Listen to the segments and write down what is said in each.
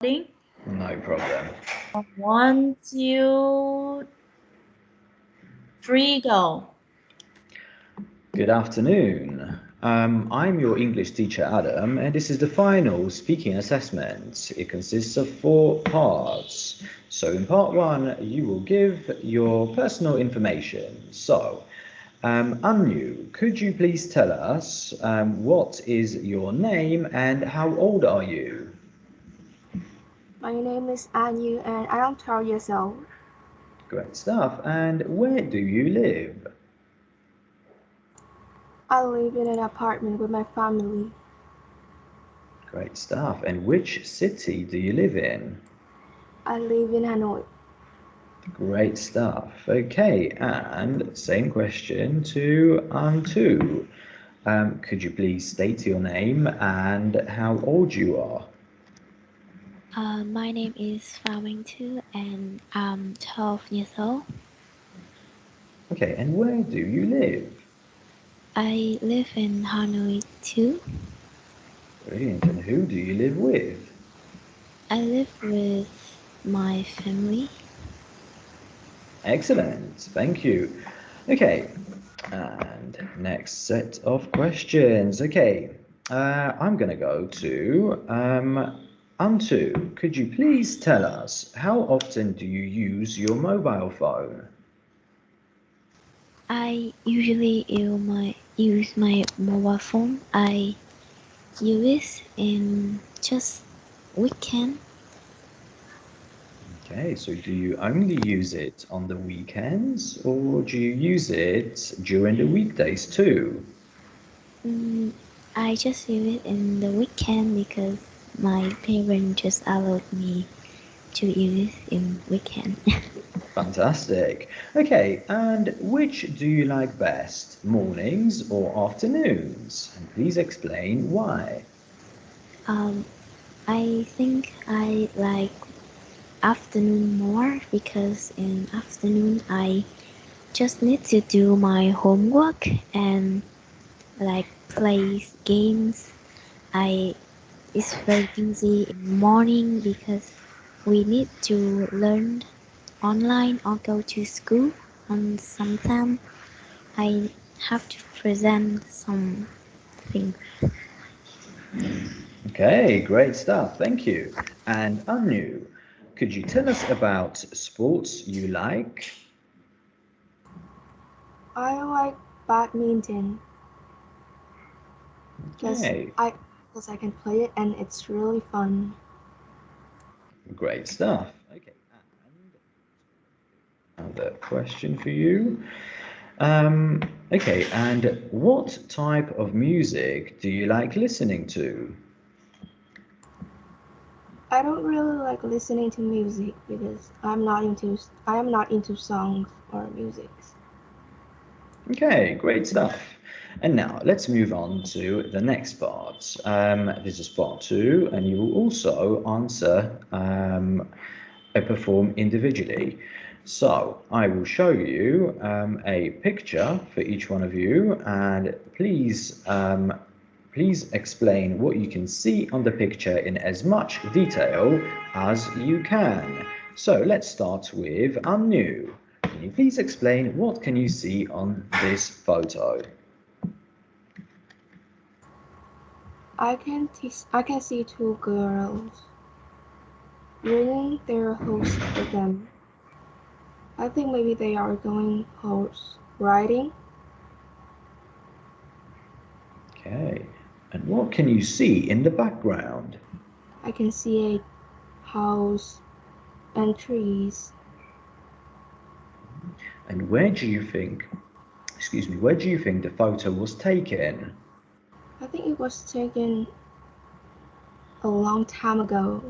No problem. 1, 2, 3, go. Good afternoon. I'm your English teacher, Adam, and this is the final speaking assessment. It consists of 4 parts. So in part 1, you will give your personal information. So, Anu, could you please tell us what is your name and how old are you? My name is Anu and I am 12 years old. Great stuff. And where do you live? I live in an apartment with my family. Great stuff. And which city do you live in? I live in Hanoi. Great stuff. Okay, and same question to Antu. Could you please state your name and how old you are? My name is Phạm and I'm 12 years old. Okay, and where do you live? I live in Hanoi too. Brilliant. And who do you live with? I live with my family. Excellent. Thank you. Okay, and next set of questions. Okay, I'm going to go to Antu. Could you please tell us how often do you use your mobile phone? I usually use my mobile phone. I use it in just weekend. Okay, so do you only use it on the weekends or do you use it during the weekdays too? Mm, I just use it in the weekend because my parents just allowed me to use it in weekend. Fantastic. Okay, and which do you like best, mornings or afternoons? And please explain why. um, I think I like afternoon more because in afternoon I just need to do my homework and like play games. I It's very busy in the morning because we need to learn online or go to school, and sometimes I have to present something. Okay, great stuff. Thank you. And Anu, could you tell us about sports you like? I like badminton because Okay, I can play it and it's really fun. great stuff. Okay, and another question for you. Okay, and what type of music do you like listening to? I don't really like listening to music because I am not into songs or music. Okay, great stuff. And now let's move on to the next part. This is part 2, and you will also answer a perform individually. So I will show you a picture for each one of you, and please explain what you can see on the picture in as much detail as you can. So let's start with Anu. Can you please explain what can you see on this photo? I can see 2 girls bringing their horse with them. I think maybe they are going horse riding. Okay, and what can you see in the background? I can see a house and trees. And where do you think, excuse me, where do you think the photo was taken? I think it was taken a long time ago.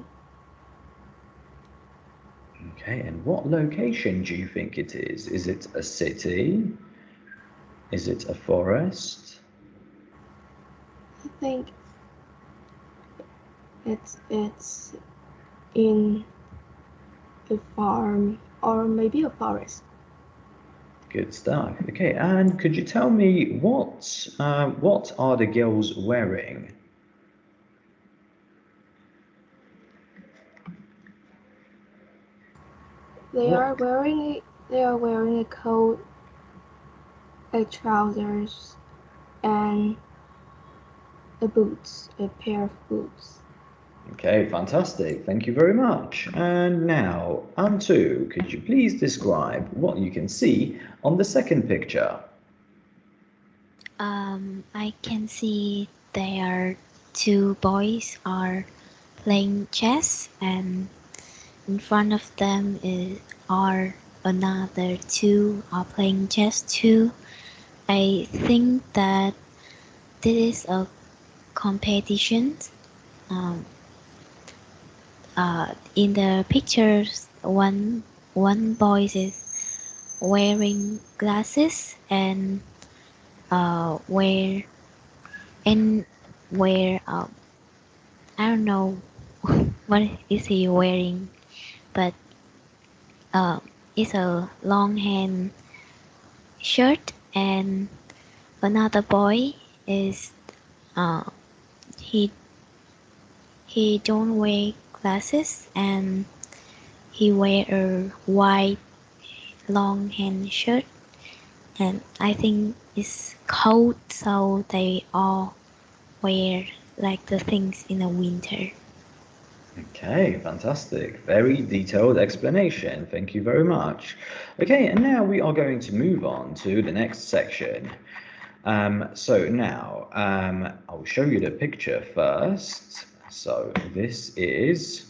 Okay, and what location do you think it is? Is it a city? Is it a forest? I think it's in a farm or maybe a forest. Good stuff. Okay, and could you tell me what are the girls wearing? They are wearing a coat, a trousers, and a pair of boots. Okay, fantastic. Thank you very much. And now, Antu, could you please describe what you can see on the second picture? I can see there two boys are playing chess, and in front of them are another two are playing chess too. I think that this is a competition. Um, in the pictures, one boy is wearing glasses and wear and wear I don't know what is he wearing, but it's a long hand shirt, and another boy is uh, he he don't wear glasses, and he wear a white long hand shirt, and I think it's cold, so they all wear like the things in the winter. Okay, fantastic. Very detailed explanation. Thank you very much. Okay, and now we are going to move on to the next section. So now I'll show you the picture first. So this is,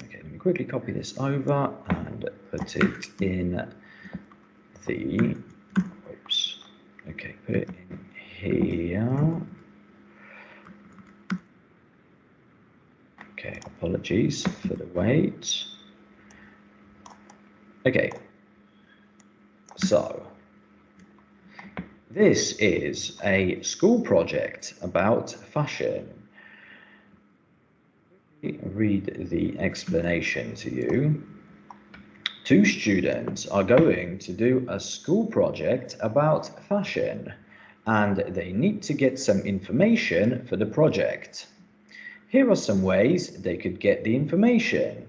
okay, let me quickly copy this over and put it in the, oops, okay, put it in here. Okay, apologies for the wait. Okay, so this is a school project about fashion. Read the explanation to you. Two students are going to do a school project about fashion, and they need to get some information for the project. Here are some ways they could get the information.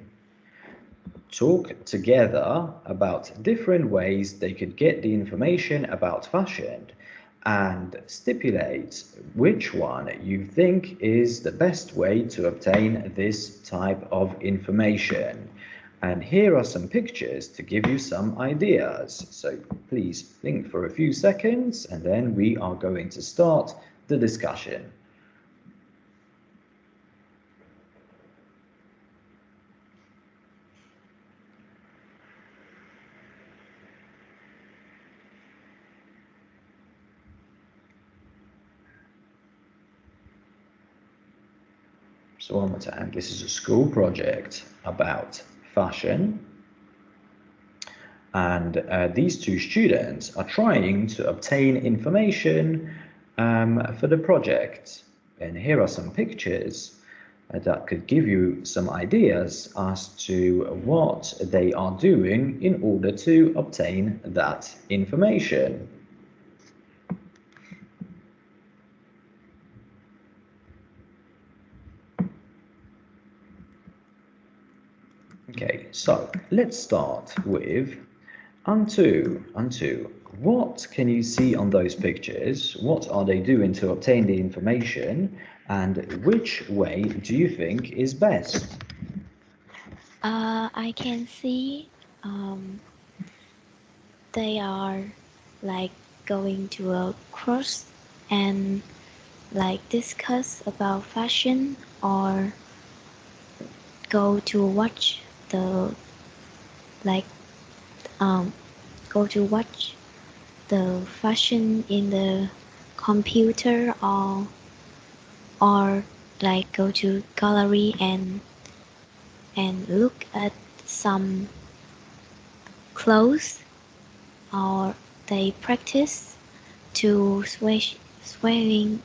Talk together about different ways they could get the information about fashion and stipulate which one you think is the best way to obtain this type of information. And here are some pictures to give you some ideas. So please think for a few seconds and then we are going to start the discussion. So one more time, this is a school project about fashion. And these two students are trying to obtain information for the project. And here are some pictures that could give you some ideas as to what they are doing in order to obtain that information. Okay, so let's start with Antu, what can you see on those pictures? What are they doing to obtain the information? And which way do you think is best? I can see they are like going to a course and like discuss about fashion, or go to watch the like go to watch the fashion in the computer, or like go to gallery and look at some clothes, or they practice to sewing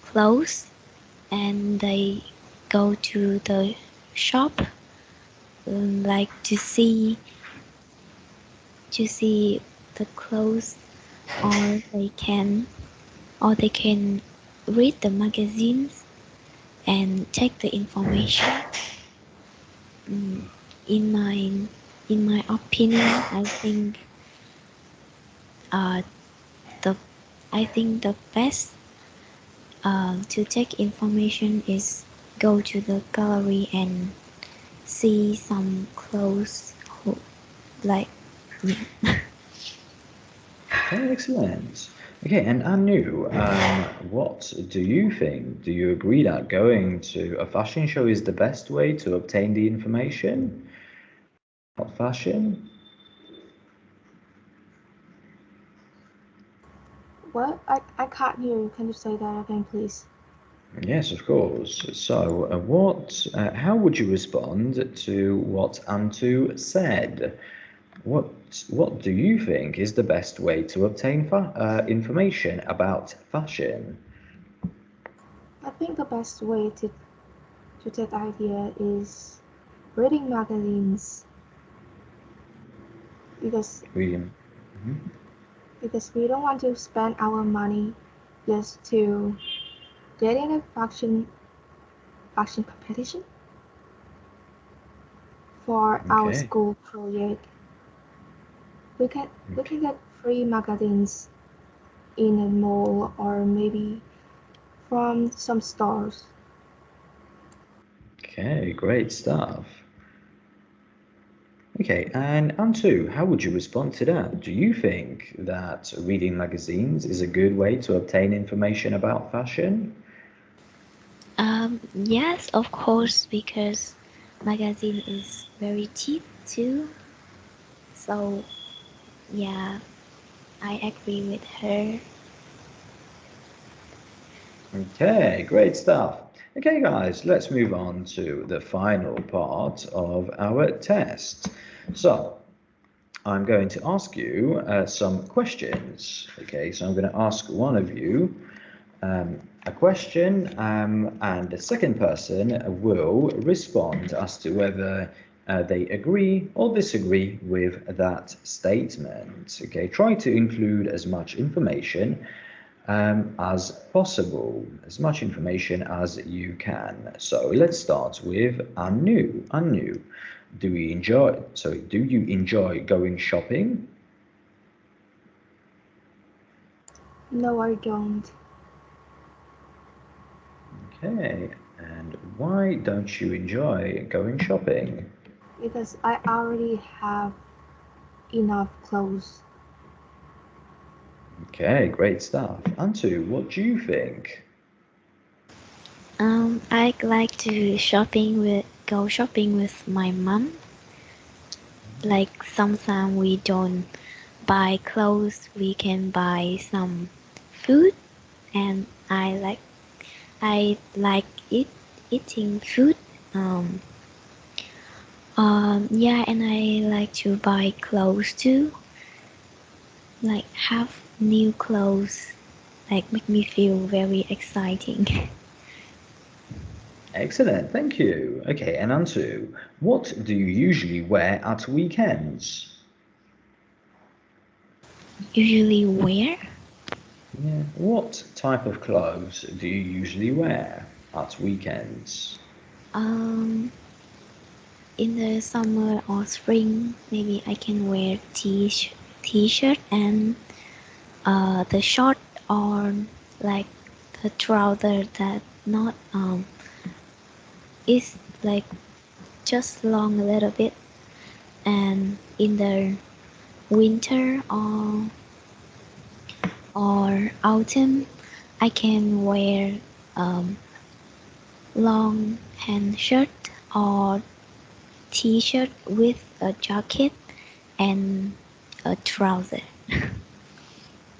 clothes, and they go to the shop like to see the clothes, or they can read the magazines and take the information. In my in my opinion, I think uh, the best to take information is go to the gallery and see some clothes like yeah. Okay, excellent. Okay, and Anu, what do you think? Do you agree that going to a fashion show is the best way to obtain the information about fashion? What? I can't hear you. Can you say that again, please? Yes, of course. So, how would you respond to what Antu said? What do you think is the best way to obtain information about fashion? I think the best way to that idea is reading magazines because William. Mhm. we don't want to spend our money just to get in a fashion competition for our Okay. school project. We can get free magazines in a mall or maybe from some stores. Okay, great stuff. Okay, and Antu, how would you respond to that? Do you think that reading magazines is a good way to obtain information about fashion? Yes, of course, because magazine is very cheap too. So yeah, I agree with her. Okay, great stuff. Okay, guys, let's move on to the final part of our test. So, I'm going to ask you some questions. Okay, so I'm going to ask one of you a question, and the second person will respond as to whether they agree or disagree with that statement. Okay, try to include as much information as possible, as much information as you can. So let's start with Anu. Anu, do you enjoy going shopping? No, I don't, Okay, and why don't you enjoy going shopping? because I already have enough clothes. Okay, great stuff. Antu, what do you think? I like to go shopping with my mom. Like sometimes we don't buy clothes, we can buy some food, and I like eating food. Um, yeah, and I like to buy clothes too. Like have new clothes, like make me feel very exciting. Excellent, thank you. Okay, and Antu, what do you usually wear at weekends? Usually where? Yeah, what type of clothes do you usually wear at weekends? Um, in the summer or spring, maybe I can wear t-shirt and the short or like the trouser that not is like just long a little bit. And in the winter or autumn, I can wear um, long hand shirt or t-shirt with a jacket and a trouser.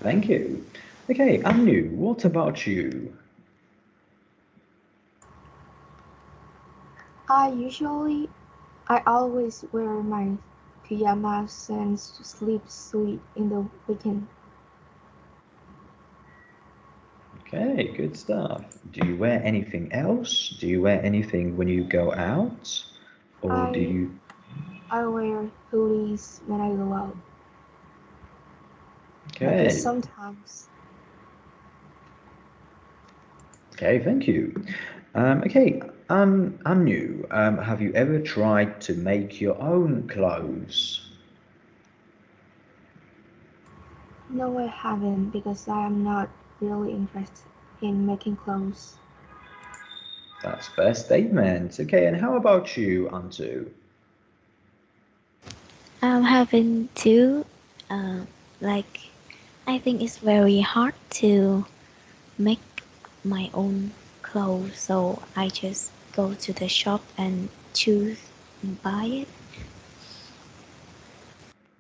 Thank you. Okay, Anu, what about you? I always wear my pajamas and sleep sweet in the weekend. Okay, good stuff. Do you wear anything else? Do you wear anything when you go out? Or do I you... I wear hoodies when I go out. Just Okay, sometimes. okay, thank you. Okay, Anu, have you ever tried to make your own clothes? No, I haven't because I am not really interested in making clothes. That's fair statement. Okay, and how about you, Antu? I'm having to, like, I think it's very hard to make my own clothes, so I just go to the shop and choose and buy it.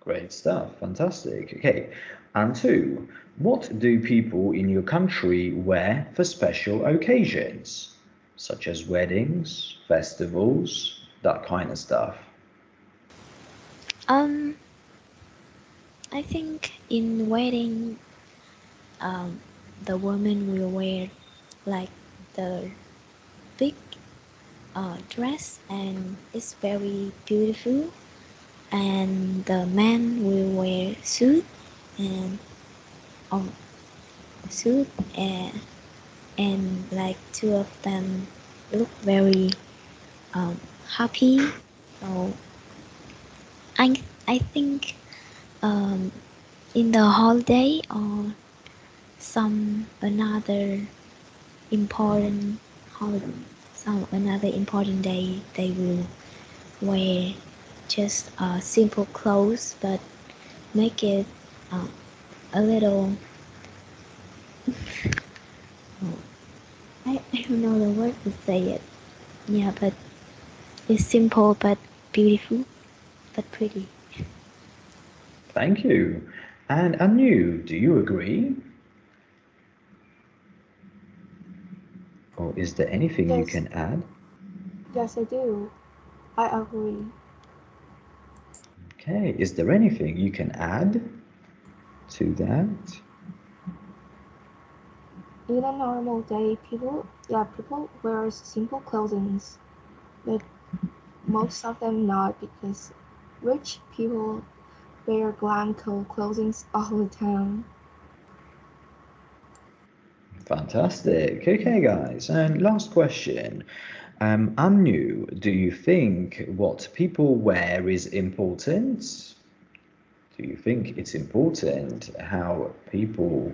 Great stuff, fantastic. Okay, Antu, what do people in your country wear for special occasions, such as weddings, festivals, that kind of stuff? Um, I think in wedding, um, the woman will wear like the big dress and it's very beautiful, and the man will wear suit and um, suit and like two of them look very happy. So I think um, in the holiday or some another important holiday, some another important day, they will wear just simple clothes, but make it uh, a little. I don't know the word to say it. Yeah, but it's simple but beautiful, but pretty. Thank you. And Anu, do you agree? Or is there anything you Yes, can add? yes, I do. I agree. Okay, is there anything you can add to that? In a normal day, people wear simple clothing, but most of them not because rich people wear glam clothing all the time. Fantastic. Okay, guys, and last question. Anu, do you think what people wear is important? Do you think it's important how people,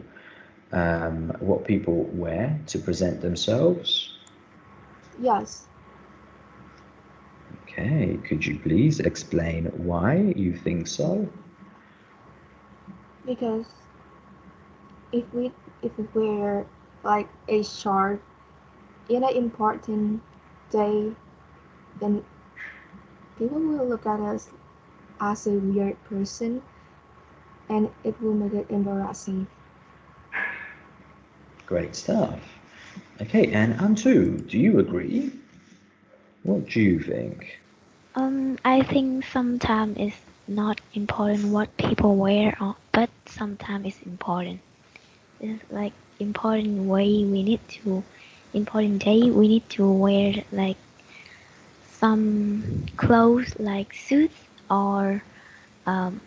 what people wear to present themselves? Yes, Okay, could you please explain why you think so? because if we if we wear like a shirt in an important day, then people will look at us as a weird person, and it will make it embarrassing. Great stuff. Okay, and Antu, do you agree? What do you think? I think sometimes it's not important what people wear, but sometimes it's important. It's like important way we need to, important day we need to wear like some clothes like suits or um,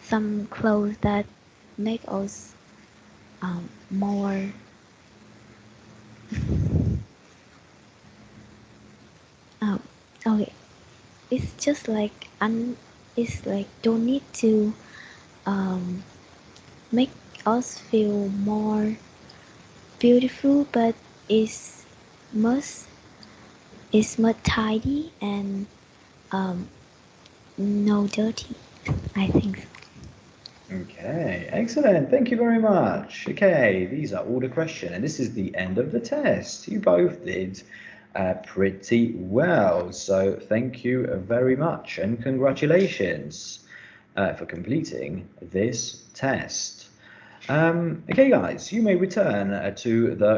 some clothes that make us more um, okay. It's just like it's like don't need to um, make us feel more beautiful, but it's must it's much tidy and um, no dirty. I think so. Okay, excellent. Thank you very much. Okay, these are all the questions, and this is the end of the test. You both did pretty well, so thank you very much, and congratulations for completing this test. Okay, guys, you may return to the